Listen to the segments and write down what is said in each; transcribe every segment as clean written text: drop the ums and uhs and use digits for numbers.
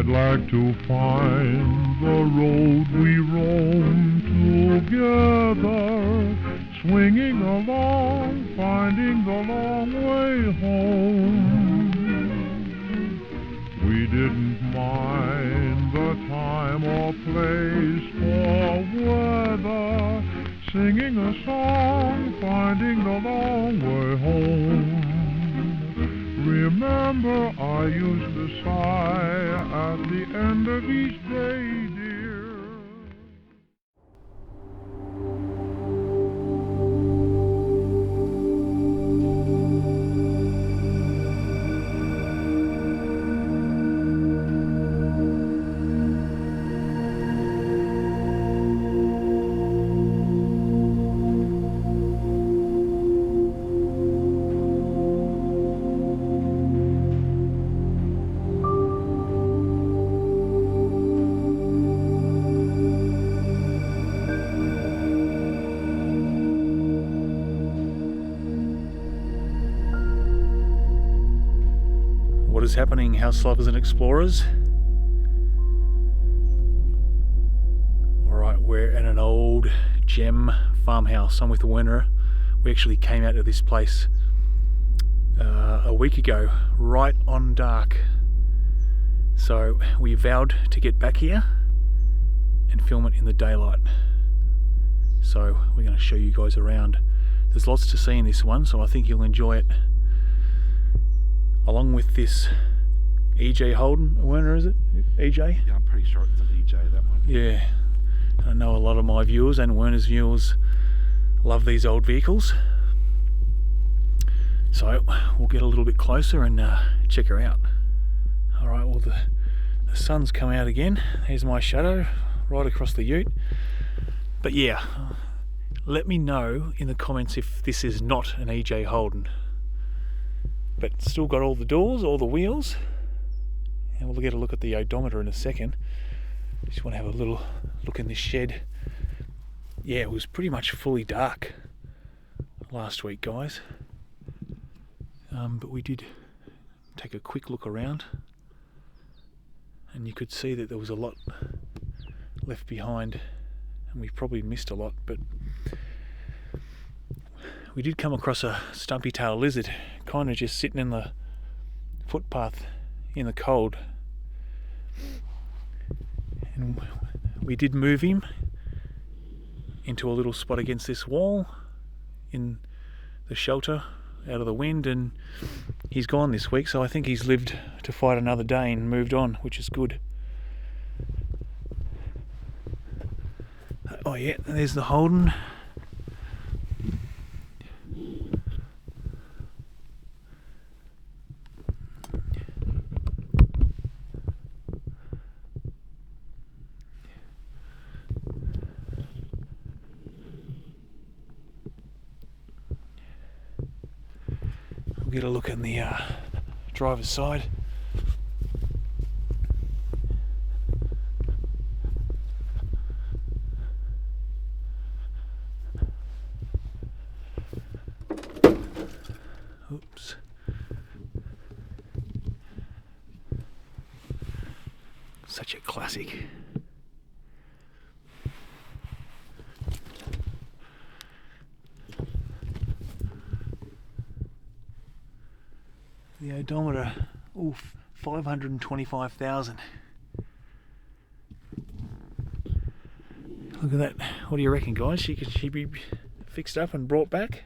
I'd like to find the road we roam together, swinging along, finding the long way home. We didn't mind the time or place or weather, singing a song, finding the long way home. Remember, I used to sigh at the end of each day, dear. What is happening, house lovers and explorers? Alright, we're at an old gem farmhouse. I'm with Werner. We actually came out to this place a week ago, right on dark. So we vowed to get back here and film it in the daylight. So we're going to show you guys around. There's lots to see in this one, so I think you'll enjoy it. Along with this EJ Holden, Werner, is it? EJ? Yeah, I'm pretty sure it's an EJ, that one. Yeah. I know a lot of my viewers and Werner's viewers love these old vehicles. So we'll get a little bit closer and check her out. Alright, well the sun's come out again. Here's my shadow right across the ute. But yeah, let me know in the comments if this is not an EJ Holden. But still got all the doors, all the wheels, and we'll get a look at the odometer in a second. Just want to have a little look in this shed. Yeah, it was pretty much fully dark last week, guys, but we did take a quick look around and you could see that there was a lot left behind and we probably missed a lot, but we did come across a stumpy tail lizard, kind of just sitting in the footpath in the cold. And we did move him into a little spot against this wall in the shelter out of the wind, and he's gone this week, so I think he's lived to fight another day and moved on, which is good. Oh yeah, there's the Holden. Get a look in the driver's side. Oops. Such a classic. The odometer, oof, 525,000. Look at that. What do you reckon, guys? Should she be fixed up and brought back?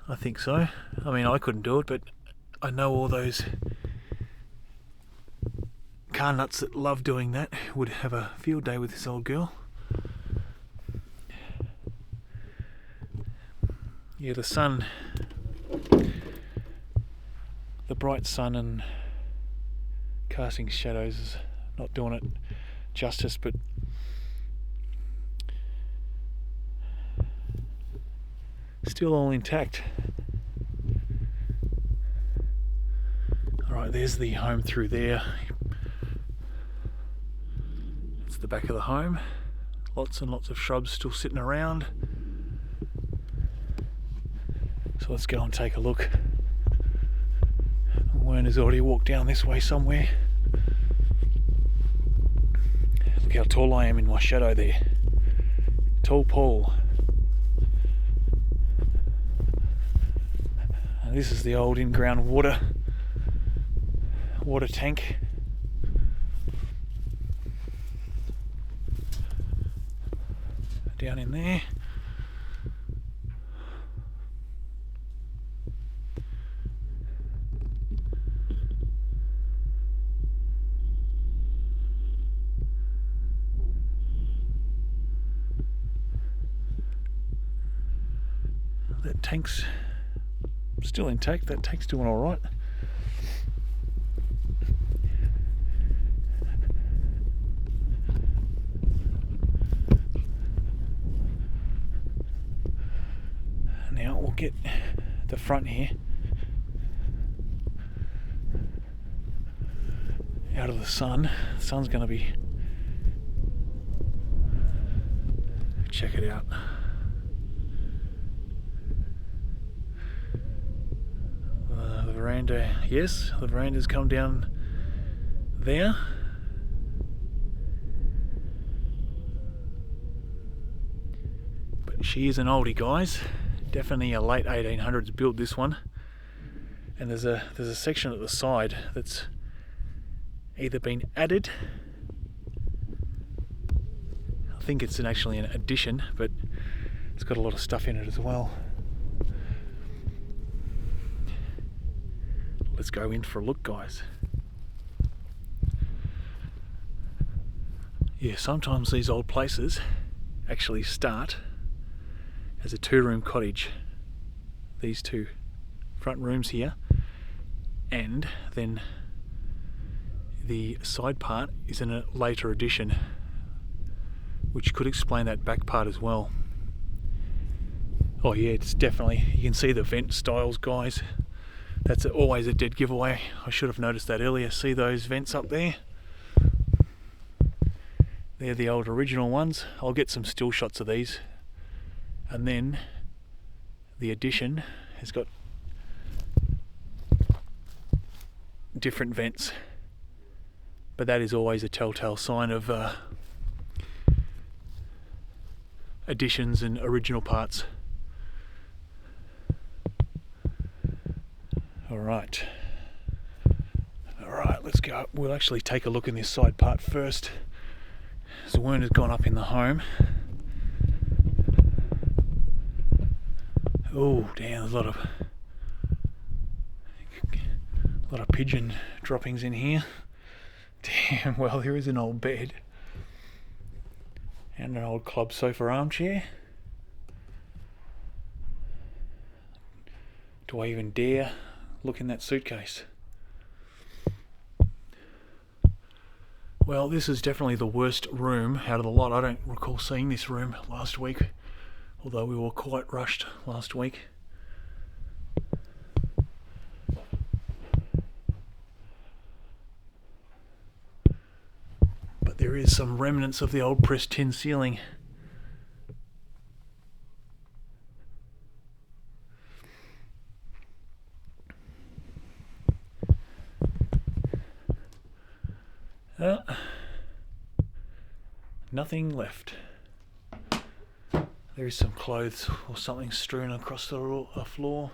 I think so. I mean, I couldn't do it, but I know all those car nuts that love doing that would have a field day with this old girl. Yeah, the sun, the bright sun and casting shadows is not doing it justice, but still all intact. Alright, there's the home through there. It's the back of the home. Lots and lots of shrubs still sitting around. So let's go and take a look. Werner's already walked down this way somewhere. Look how tall I am in my shadow there. Tall Paul. And this is the old in-ground water tank. Down in there. That tank's still intact, that tank's doing alright. Now we'll get the front here out of the sun. The sun's going to be... Check it out. The veranda, yes, the veranda's come down there. But she is an oldie, guys. Definitely a late 1800s build, this one. And there's a section at the side that's either been added, I think it's actually an addition, but it's got a lot of stuff in it as well. Let's go in for a look, guys. Yeah, sometimes these old places actually start as a two-room cottage. These two front rooms here, and then the side part is in a later addition, which could explain that back part as well. Oh yeah, it's definitely, you can see the vent styles, guys. That's always a dead giveaway. I should have noticed that earlier. See those vents up there? They're the old original ones. I'll get some still shots of these. And then the addition has got different vents. But that is always a telltale sign of additions and original parts. Alright, let's go. We'll actually take a look in this side part first. So Werner's gone up in the home. Oh damn, there's a lot of pigeon droppings in here. Damn, well, there is an old bed and an old club sofa armchair. Do I even dare look in that suitcase? Well, this is definitely the worst room out of the lot. I don't recall seeing this room last week, although we were quite rushed last week. But there is some remnants of the old pressed tin ceiling. Nothing left. There is some clothes or something strewn across the floor.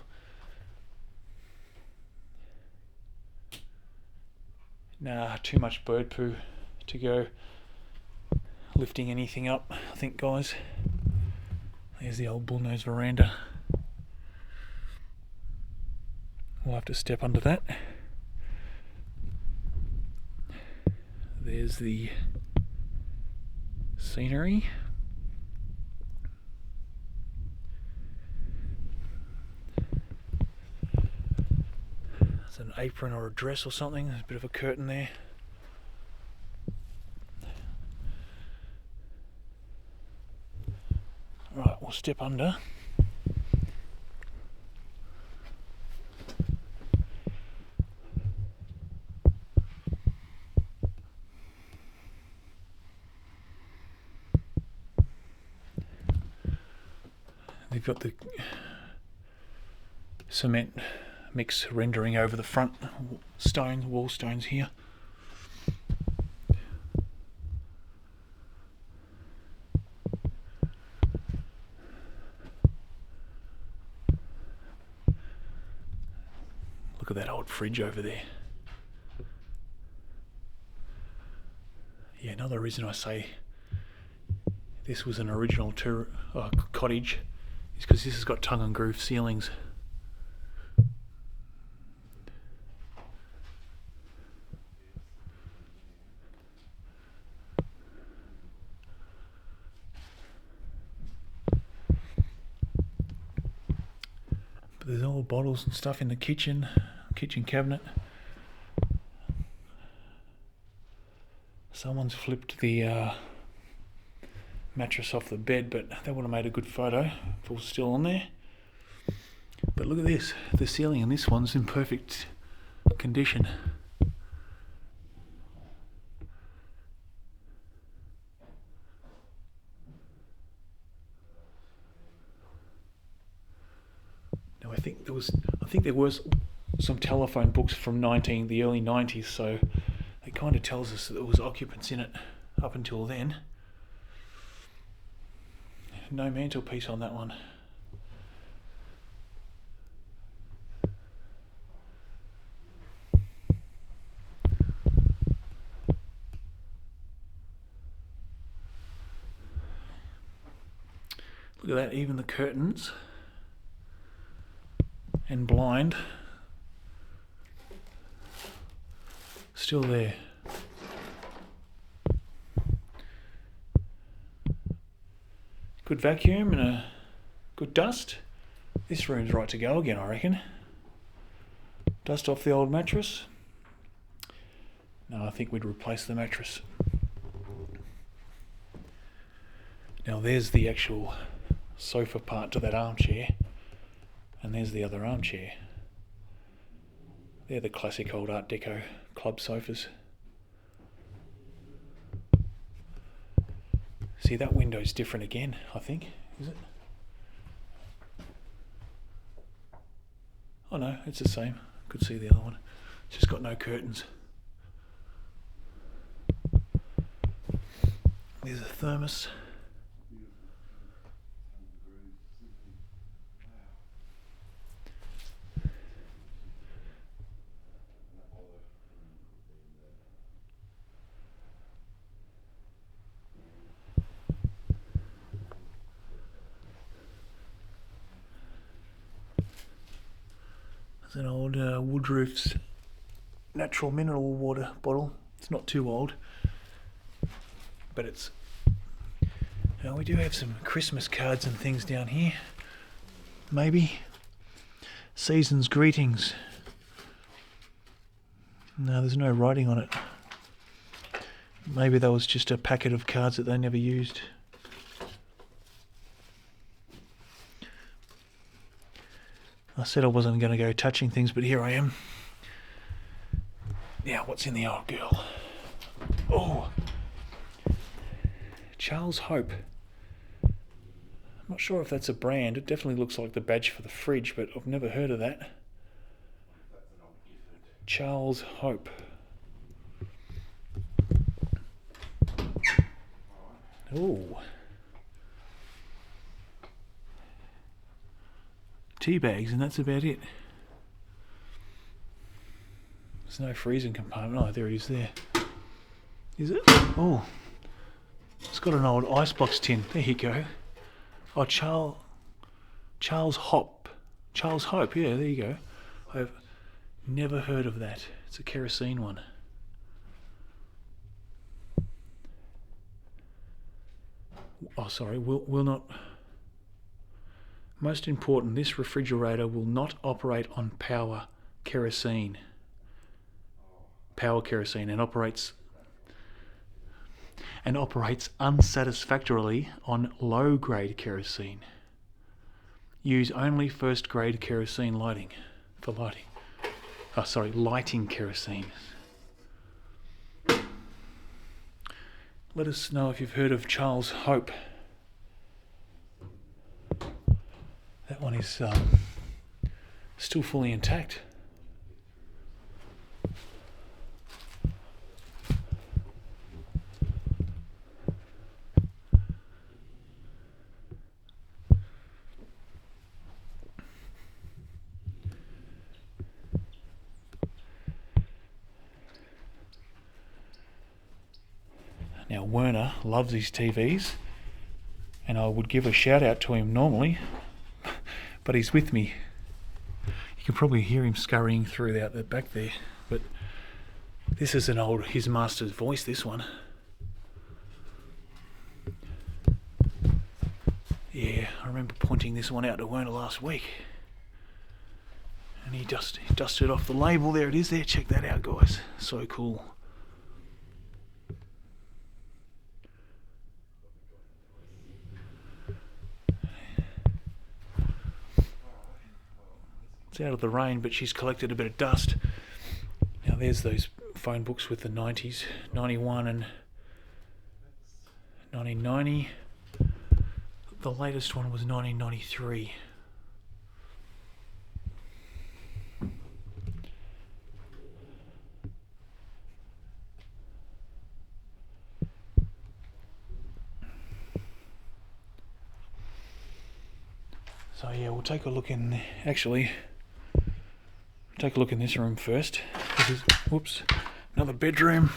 Nah, too much bird poo to go lifting anything up, I think, guys. There's the old bullnose veranda. We'll have to step under that. There's the scenery. It's an apron or a dress or something. There's a bit of a curtain there. Right, we'll step under. They've got the cement mix rendering over the front wall stones here. Look at that old fridge over there. Yeah, another reason I say this was an original cottage is because this has got tongue and groove ceilings. But there's all bottles and stuff in the kitchen cabinet. Someone's flipped the mattress off the bed, but that would have made a good photo if it was still on there. But look at this, the ceiling in this one's in perfect condition. Now I think there was some telephone books from the early 90s, so it kind of tells us that there was occupants in it up until then. No mantelpiece on that one. Look at that, even the curtains and blind still there. Good vacuum and a good dust. This room's right to go again, I reckon. Dust off the old mattress. No, I think we'd replace the mattress. Now there's the actual sofa part to that armchair, and there's the other armchair. They're the classic old Art Deco club sofas. See, that window's different again, I think, is it? Oh no, it's the same. Could see the other one. It's just got no curtains. There's a thermos. An old Woodroof's natural mineral water bottle. It's not too old, but it's. We do have some Christmas cards and things down here. Maybe season's greetings. No, there's no writing on it. Maybe that was just a packet of cards that they never used. I said I wasn't going to go touching things, but here I am. Now, what's in the old girl? Oh, Charles Hope. I'm not sure if that's a brand. It definitely looks like the badge for the fridge, but I've never heard of that. Charles Hope. Oh. Tea bags, and that's about it. There's no freezing compartment. Oh, there it is there. Is it? Oh. It's got an old icebox tin. There you go. Oh, Charles Hope. Charles Hope, yeah, there you go. I've never heard of that. It's a kerosene one. Oh, sorry, will not... Most important, this refrigerator will not operate on power kerosene and operates unsatisfactorily on low-grade kerosene. Use only first-grade kerosene lighting. Lighting kerosene. Let us know if you've heard of Charles Hope. That one is still fully intact. Now Werner loves his TVs, and I would give a shout out to him normally, but he's with me. You can probably hear him scurrying through out the back there, but this is his master's voice, this one. Yeah, I remember pointing this one out to Werner last week. And he dusted off the label. There it is there. Check that out, guys. So cool. It's out of the rain, but she's collected a bit of dust. Now there's those phone books with the 90s, 91 and 1990. The latest one was 1993. So yeah, we'll take a look in. Actually, take a look in this room first. This is, whoops, another bedroom.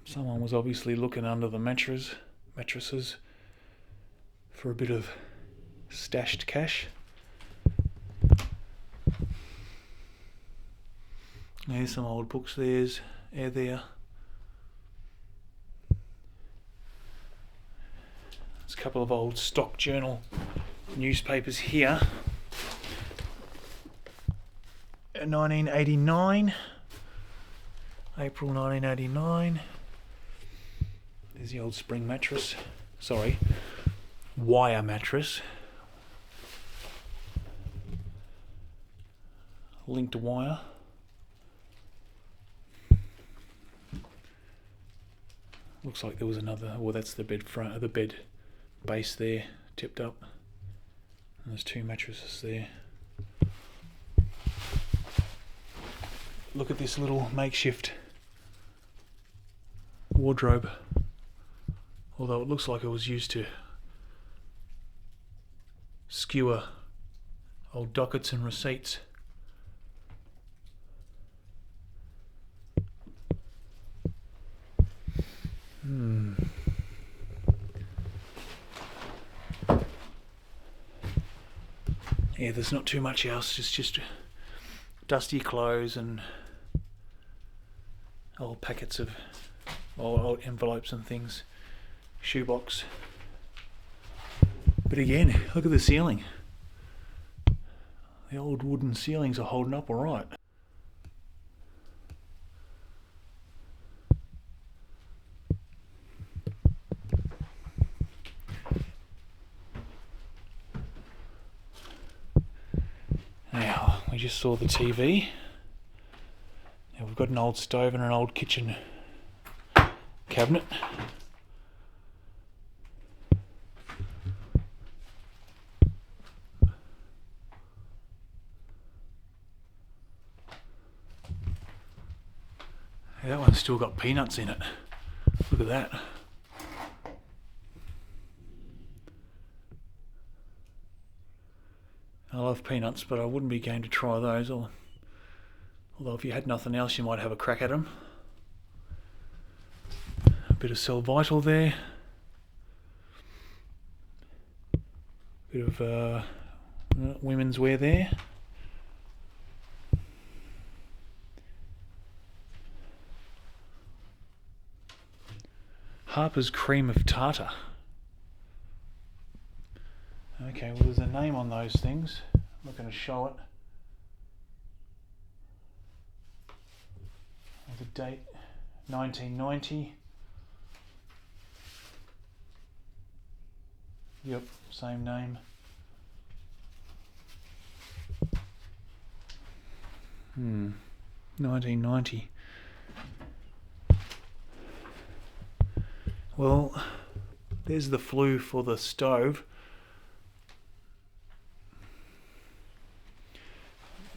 Someone was obviously looking under the mattresses for a bit of stashed cash. There's some old books. There's there. There's a couple of old stock journal newspapers here. 1989, April 1989. There's the old spring mattress. Sorry, wire mattress. Linked wire. Looks like there was another. Well, that's the bed front, the bed base there, tipped up. And there's two mattresses there. Look at this little makeshift wardrobe. Although it looks like it was used to skewer old dockets and receipts. Yeah, there's not too much else, it's just dusty clothes and old packets of old envelopes and things. Shoebox. But again, look at the ceiling. The old wooden ceilings are holding up alright. Now, we just saw the TV. Now we've got an old stove and an old kitchen cabinet. That one's still got peanuts in it. Look at that. I love peanuts, but I wouldn't be game to try those. Although if you had nothing else, you might have a crack at them. A bit of Cell Vital there. Bit of women's wear there. Harper's Cream of Tartar. Okay, well there's a name on those things. I'm not going to show it. The date, 1990. Yep, same name. 1990. Well, There's the flue for the stove.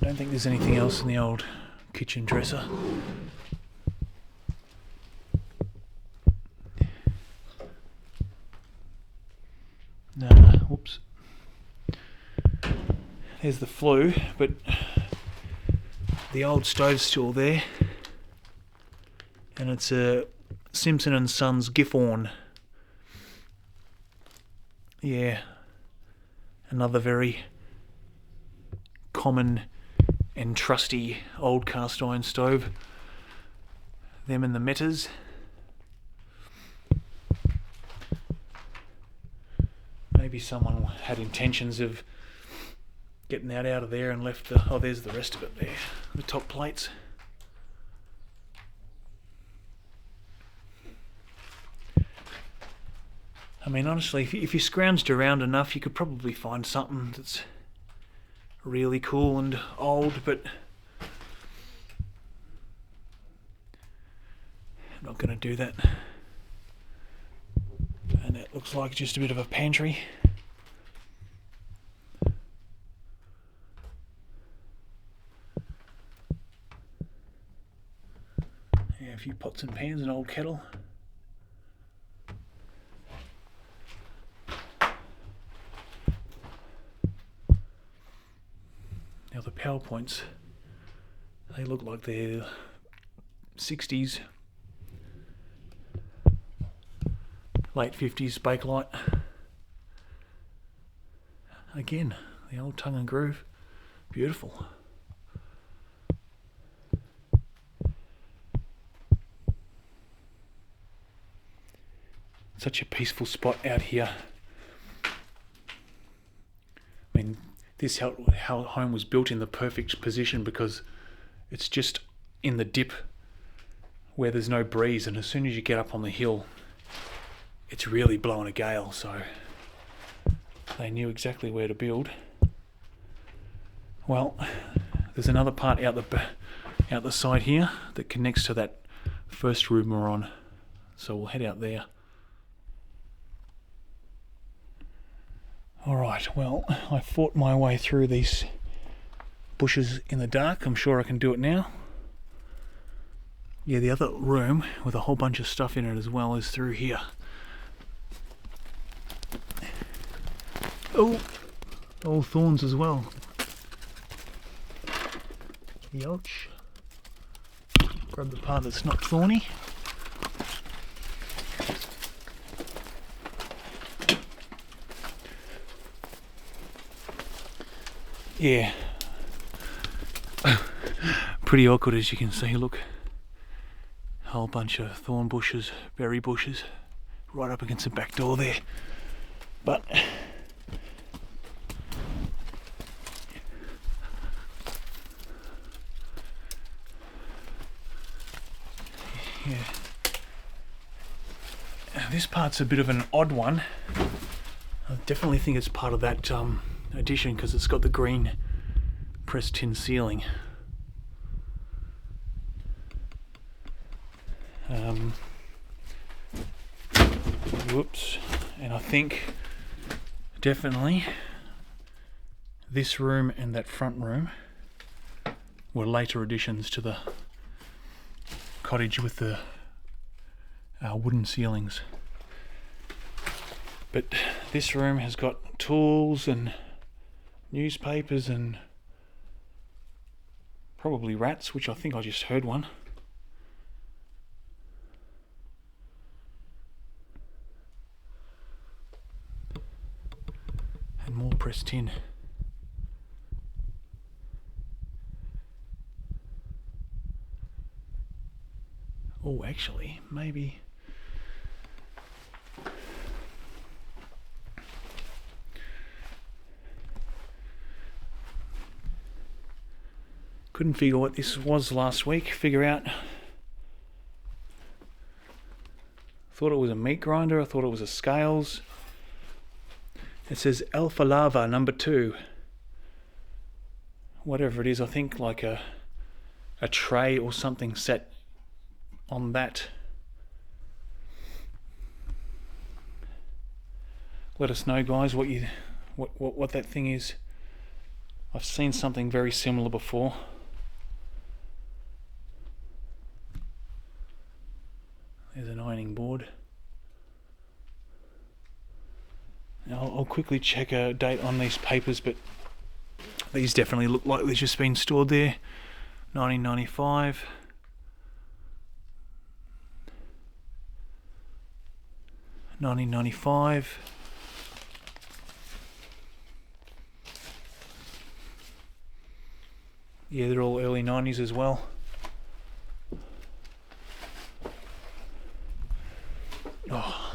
I don't think there's anything else in the old kitchen dresser. Nah, whoops. There's the flue, but the old stove's still there. And it's a Simpson and Sons Gifhorn. Yeah, another very common and trusty old cast iron stove. Them and the Metas. Maybe someone had intentions of getting that out of there and left the... oh, there's the rest of it there, the top plates. I mean, honestly, if you scrounged around enough, you could probably find something that's really cool and old, but I'm not going to do that. And it looks like just a bit of a pantry. Yeah, a few pots and pans, an old kettle. Now the PowerPoints, they look like they're 60s, late 50s Bakelite. Again, the old tongue and groove, beautiful. Such a peaceful spot out here. I mean, this how home was built in the perfect position because it's just in the dip where there's no breeze, and as soon as you get up on the hill, it's really blowing a gale, so they knew exactly where to build. Well, there's another part out the side here that connects to that first room we're on, so we'll head out there. Alright, well, I fought my way through these bushes in the dark. I'm sure I can do it now. Yeah, the other room with a whole bunch of stuff in it as well is through here. Oh, all thorns as well. Youch. Grab the part that's not thorny. Yeah, pretty awkward as you can see. Look, a whole bunch of thorn bushes, berry bushes, right up against the back door there. But yeah, this part's a bit of an odd one. I definitely think it's part of that addition because it's got the green pressed tin ceiling. Whoops. And I think definitely this room and that front room were later additions to the cottage with the wooden ceilings. But this room has got tools and newspapers and probably rats, which I think I just heard one. And more pressed tin. Oh, actually, maybe... Couldn't figure what this was last week, figure out. Thought it was a meat grinder, I thought it was a scales. It says Alpha Lava number 2. Whatever it is, I think like a tray or something set on that. let us know, guys, what that thing is. I've seen something very similar before. There's an ironing board. Now I'll quickly check a date on these papers, but these definitely look like they've just been stored there. 1995. Yeah, they're all early 90s as well. Oh,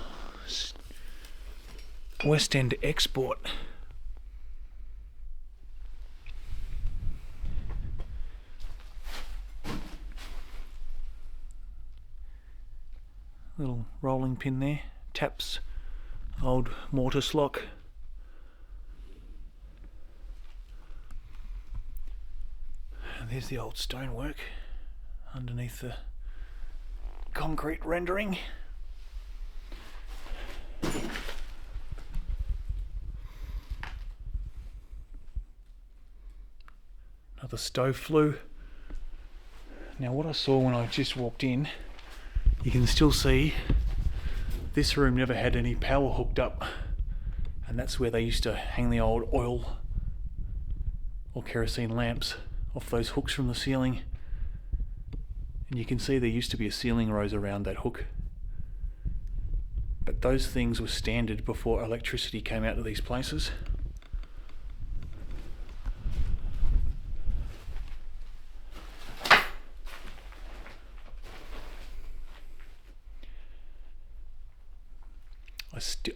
West End Export. Little rolling pin there. Taps, old mortise lock. And there's the old stonework underneath the concrete rendering. Another stove flue. Now what I saw when I just walked in, you can still see this room never had any power hooked up, and that's where they used to hang the old oil or kerosene lamps off those hooks from the ceiling. And you can see there used to be a ceiling rose around that hook, but those things were standard before electricity came out to these places.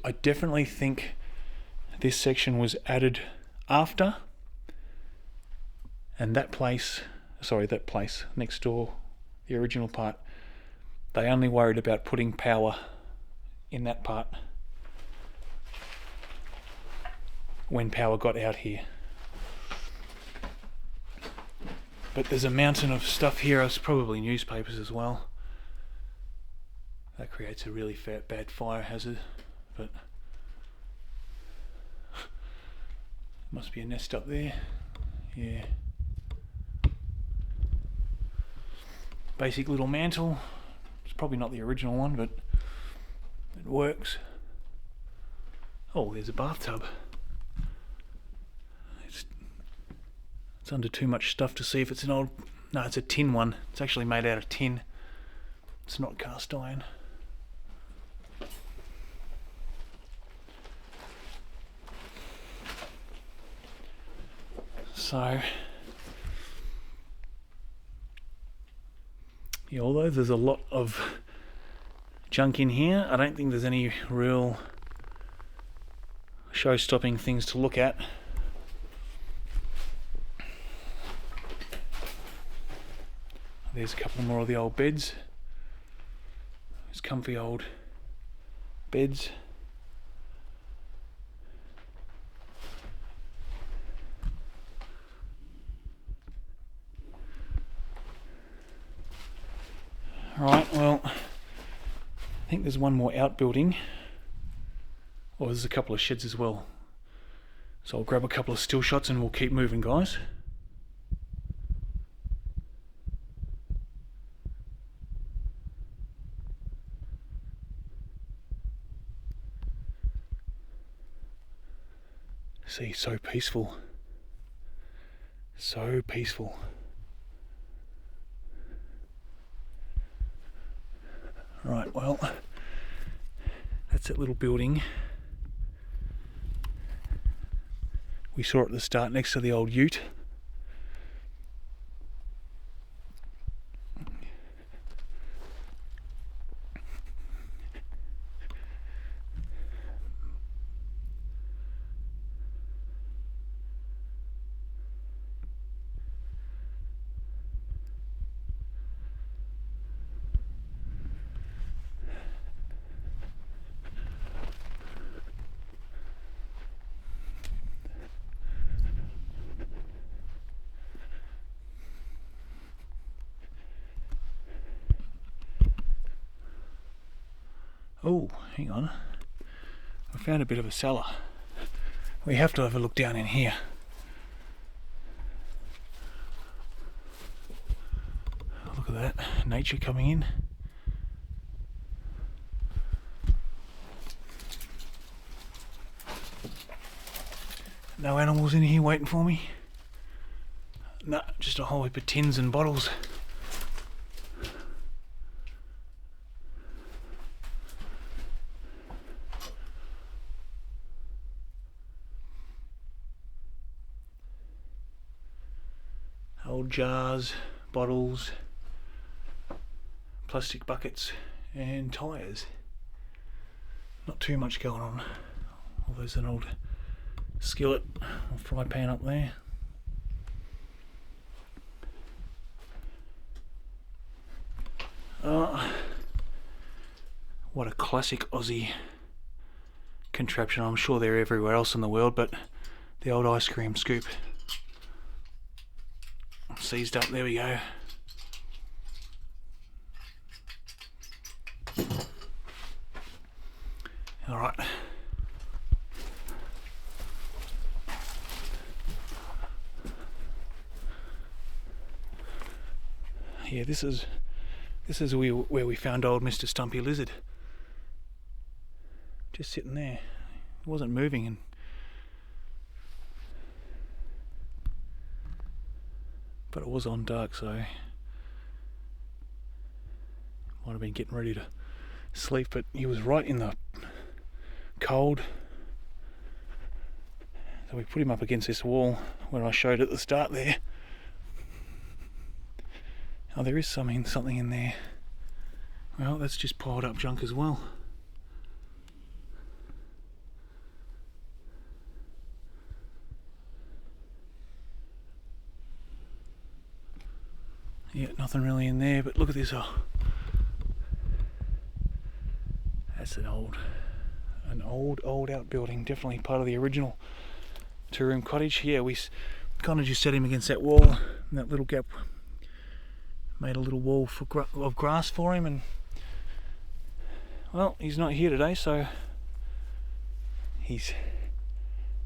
I definitely think this section was added after, and that place next door, the original part, they only worried about putting power in that part when power got out here. But there's a mountain of stuff here. It's probably newspapers as well. That creates a really bad fire hazard. But must be a nest up there. Yeah. Basic little mantle. It's probably not the original one, but it works. Oh, there's a bathtub. It's under too much stuff to see if it's an old... No, it's a tin one. It's actually made out of tin. It's not cast iron. So, yeah, although there's a lot of junk in here, I don't think there's any real show-stopping things to look at. There's a couple more of the old beds. These comfy old beds. Alright, well, I think there's one more outbuilding. Oh, there's a couple of sheds as well. So I'll grab a couple of still shots and we'll keep moving, guys. See, so peaceful. So peaceful. Right, well, that's that little building we saw at the start next to the old ute. Oh, hang on. I found a bit of a cellar. We have to have a look down in here. Look at that, nature coming in. No animals in here waiting for me. No, just a whole heap of tins and bottles. Old jars, bottles, plastic buckets and tyres. Not too much going on. Oh, there's an old skillet or fry pan up there. What a classic Aussie contraption. I'm sure they're everywhere else in the world, but the old ice cream scoop. Seized up, there we go. Alright. Yeah, this is where we found old Mr. Stumpy Lizard. Just sitting there. He wasn't moving, and but it was on dark, so might have been getting ready to sleep, but he was right in the cold. So we put him up against this wall where I showed at the start there. Oh, there is something in there. Well, that's just piled up junk as well. Yeah, nothing really in there, but look at this. Oh, that's an old outbuilding. Definitely part of the original 2-room cottage. Yeah, we kind of just set him against that wall, and that little gap made a little wall of grass for him. And well, he's not here today, so he's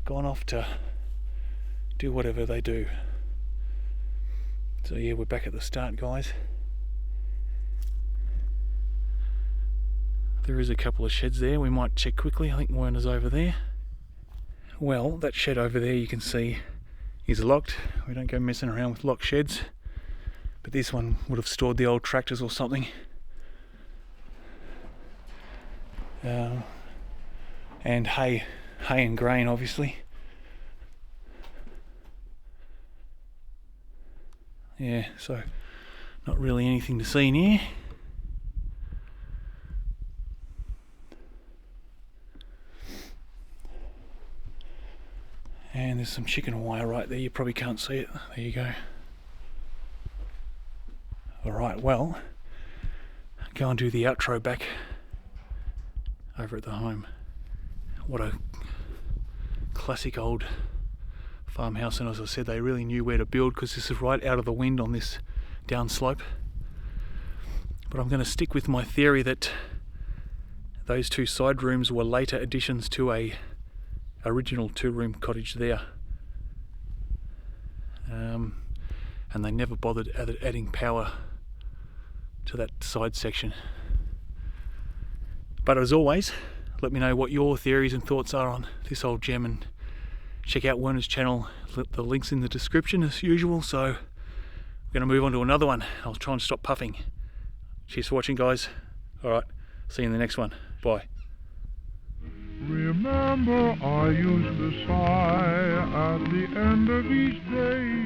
gone off to do whatever they do. So yeah, we're back at the start, guys. There is a couple of sheds there. We might check quickly. I think Werner's over there. Well, that shed over there you can see is locked. We don't go messing around with locked sheds. But this one would have stored the old tractors or something. And hay and grain, obviously. Yeah, so not really anything to see in here. And there's some chicken wire right there. You probably can't see it. There you go. Alright, well, go and do the outro back over at the home. What a classic old farmhouse, and as I said, they really knew where to build because this is right out of the wind on this downslope. But I'm going to stick with my theory that those 2 side rooms were later additions to a original 2-room cottage there. And they never bothered adding power to that side section. But as always, let me know what your theories and thoughts are on this old gem, and check out Werner's channel. The link's in the description as usual. So we're going to move on to another one. I'll try and stop puffing. Cheers for watching, guys. Alright, see you in the next one. Bye. Remember, I used to sigh at the end of each day.